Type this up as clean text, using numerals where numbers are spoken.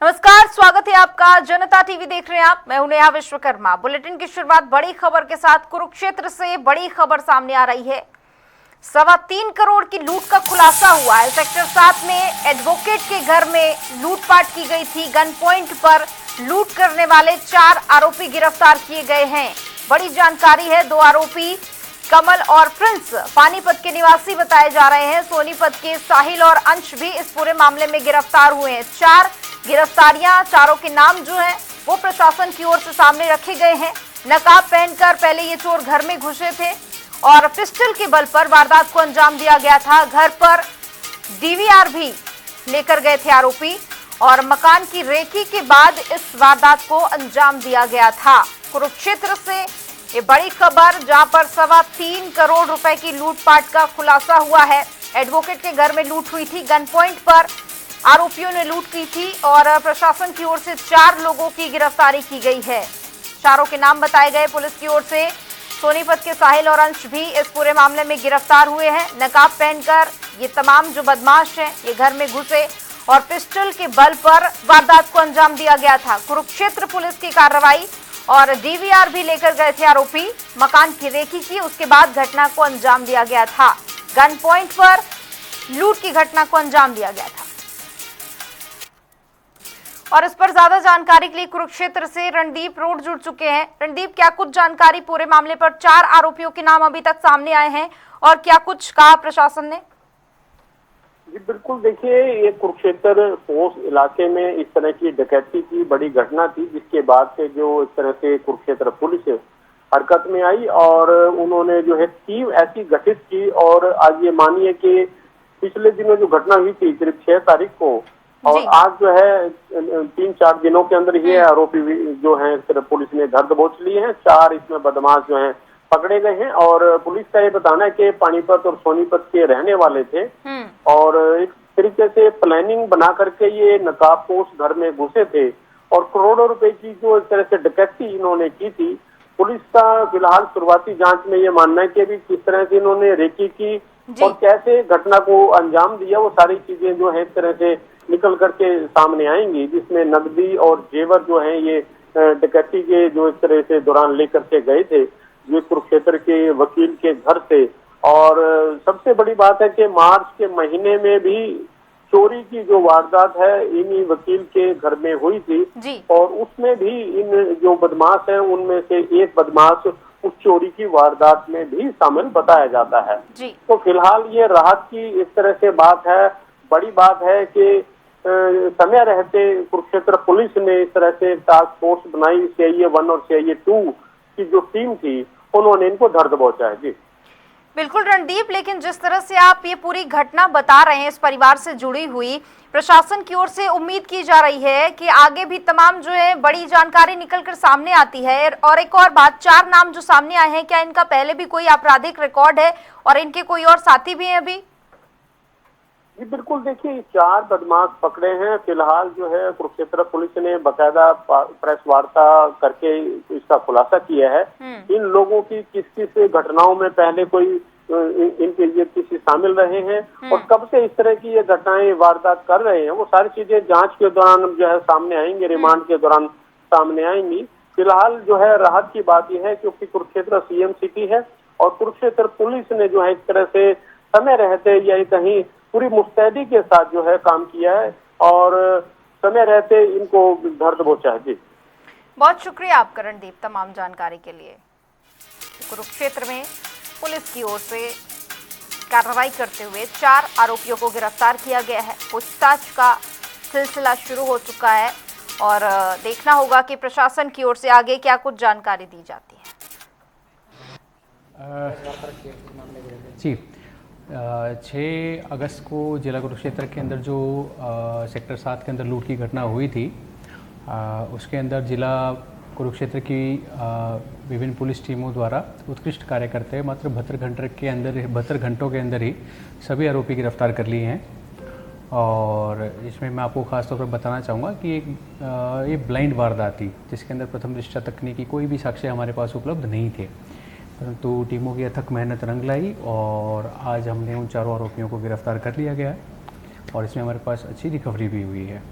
नमस्कार, स्वागत है आपका। जनता टीवी देख रहे हैं आप। मैं हूं नेहा विश्वकर्मा। बुलेटिन की शुरुआत बड़ी खबर के साथ। कुरुक्षेत्र से बड़ी खबर सामने आ रही है। 3.25 करोड़ की लूट का खुलासा हुआ है। सेक्टर 7 में एडवोकेट के घर में लूटपाट की गई थी। गन पॉइंट पर लूट करने वाले 4 आरोपी गिरफ्तार किए गए हैं। बड़ी जानकारी है। 2 आरोपी कमल और प्रिंस पानीपत के निवासी बताए जा रहे हैं। सोनीपत के साहिल और अंश भी इस पूरे मामले में गिरफ्तार हुए हैं। 4 गिरफ्तारियां, चारों के नाम जो हैं वो प्रशासन की ओर से सामने रखे गए हैं। नकाब पहनकर पहले ये चोर घर में घुसे थे और पिस्टल के बल पर वारदात को अंजाम दिया गया था। घर पर डीवीआर भी लेकर गए थे आरोपी और मकान की रेकी के बाद इस वारदात को अंजाम दिया गया था। कुरुक्षेत्र से ये बड़ी खबर, जहां पर 3.25 करोड़ रुपए की लूटपाट का खुलासा हुआ है। एडवोकेट के घर में लूट हुई थी। गन पॉइंट पर आरोपियों ने लूट की थी और प्रशासन की ओर से 4 लोगों की गिरफ्तारी की गई है। चारों के नाम बताए गए। पुलिस की ओर से सोनीपत के साहिल और अंश भी इस पूरे मामले में गिरफ्तार हुए हैं। नकाब पहनकर ये तमाम जो बदमाश हैं ये घर में घुसे और पिस्टल के बल पर वारदात को अंजाम दिया गया था। कुरुक्षेत्र पुलिस की कार्रवाई और डीवीआर भी लेकर गए थे आरोपी। मकान की रेकी की, उसके बाद घटना को अंजाम दिया गया था। गन पॉइंट पर लूट की घटना को अंजाम दिया गया था। और इस पर ज्यादा जानकारी के लिए कुरुक्षेत्र से रणदीप रोड जुड़ चुके हैं। रणदीप, क्या कुछ जानकारी पूरे मामले पर? 4 आरोपियों के नाम अभी तक सामने आए हैं और क्या कुछ कहा प्रशासन ने? जी बिल्कुल, देखिए ये कुरुक्षेत्र पोस्ट इलाके में इस तरह की डकैती की बड़ी घटना थी, जिसके बाद से जो इस तरह से कुरुक्षेत्र पुलिस हरकत में आई और उन्होंने जो है टीम ऐसी गठित की। और आज ये मानिए कि पिछले दिनों जो घटना हुई थी करीब 6 तारीख को, और आज जो है 3-4 दिनों के अंदर ही आरोपी जो हैं सिर्फ पुलिस ने धर दबोच लिए हैं। 4 इसमें बदमाश जो हैं पकड़े गए हैं और पुलिस का ये बताना है कि पानीपत और सोनीपत के रहने वाले थे और एक तरीके से प्लानिंग बना करके ये नकाबपोश घर में घुसे थे और करोड़ों रुपए की जो इस तरह से डकैती इन्होंने की थी। पुलिस का फिलहाल शुरुआती जांच में ये मानना है कि अभी किस तरह से इन्होंने रेकी की और कैसे घटना को अंजाम दिया, वो सारी चीजें जो है इस तरह से निकल करके सामने आएंगी, जिसमें नकदी और जेवर जो है ये डकैती के जो इस तरह से दौरान लेकर के गए थे ये कुरुक्षेत्र के वकील के घर से। और सबसे बड़ी बात है कि मार्च के महीने में भी चोरी की जो वारदात है इन्हीं वकील के घर में हुई थी और उसमें भी इन जो बदमाश हैं उनमें से एक बदमाश उस चोरी की वारदात में भी शामिल बताया जाता है। तो फिलहाल ये राहत की इस तरह से बात है। बड़ी बात है कि समय रहते कुरुक्षेत्र पुलिस ने इस तरह से टास्क फोर्स बनाई। CIA 1 और CIA 2 की जो टीम थी उन्होंने इनको धर दबोचा है। जी बिल्कुल रणदीप, लेकिन जिस तरह से आप ये पूरी घटना बता रहे हैं इस परिवार से जुड़ी हुई, प्रशासन की ओर से उम्मीद की जा रही है कि आगे भी तमाम जो है बड़ी जानकारी निकलकर सामने आती है। और एक और बात, 4 नाम जो सामने आए हैं, क्या इनका पहले भी कोई आपराधिक रिकॉर्ड है और इनके कोई और साथी भी हैं अभी? जी बिल्कुल, देखिए 4 बदमाश पकड़े हैं। फिलहाल जो है कुरुक्षेत्र पुलिस ने बकायदा प्रेस वार्ता करके इसका खुलासा किया है। इन लोगों की किस किस घटनाओं में पहले कोई इनके ये किसी शामिल रहे हैं और कब से इस तरह की ये घटनाएं वारदात कर रहे हैं, वो सारी चीजें जांच के दौरान जो है सामने आएंगी, रिमांड के दौरान सामने आएंगी। फिलहाल जो है राहत की बात यह है क्योंकि कुरुक्षेत्र CM सिटी है और कुरुक्षेत्र पुलिस ने जो है इस तरह से समय रहते या कहीं पूरी मुस्तैदी के साथ जो है काम किया है और समय रहते इनको धर दबोचा है। जी बहुत शुक्रिया आपका रणदीप तमाम जानकारी के लिए। कुरुक्षेत्र में पुलिस की ओर से कार्रवाई करते हुए 4 आरोपियों को गिरफ्तार किया गया है। पूछताछ का सिलसिला शुरू हो चुका है और देखना होगा कि प्रशासन की ओर से आगे क्या कुछ जानकारी दी जाती है। जी 6 अगस्त को जिला कुरुक्षेत्र के अंदर जो सेक्टर 7 के अंदर लूट की घटना हुई थी, उसके अंदर जिला कुरुक्षेत्र की विभिन्न पुलिस टीमों द्वारा उत्कृष्ट कार्य करते हुए मात्र 72 घंटों के अंदर ही सभी आरोपी गिरफ्तार कर लिए हैं। और इसमें मैं आपको खास तौर पर बताना चाहूँगा कि ये ब्लाइंड वारदात थी जिसके अंदर प्रथम दृष्टया तकनीकी कोई भी साक्ष्य हमारे पास उपलब्ध नहीं थे, परंतु टीमों की अथक मेहनत रंग लाई और आज हमने उन 4 आरोपियों को गिरफ्तार कर लिया गया है और इसमें हमारे पास अच्छी रिकवरी भी हुई है।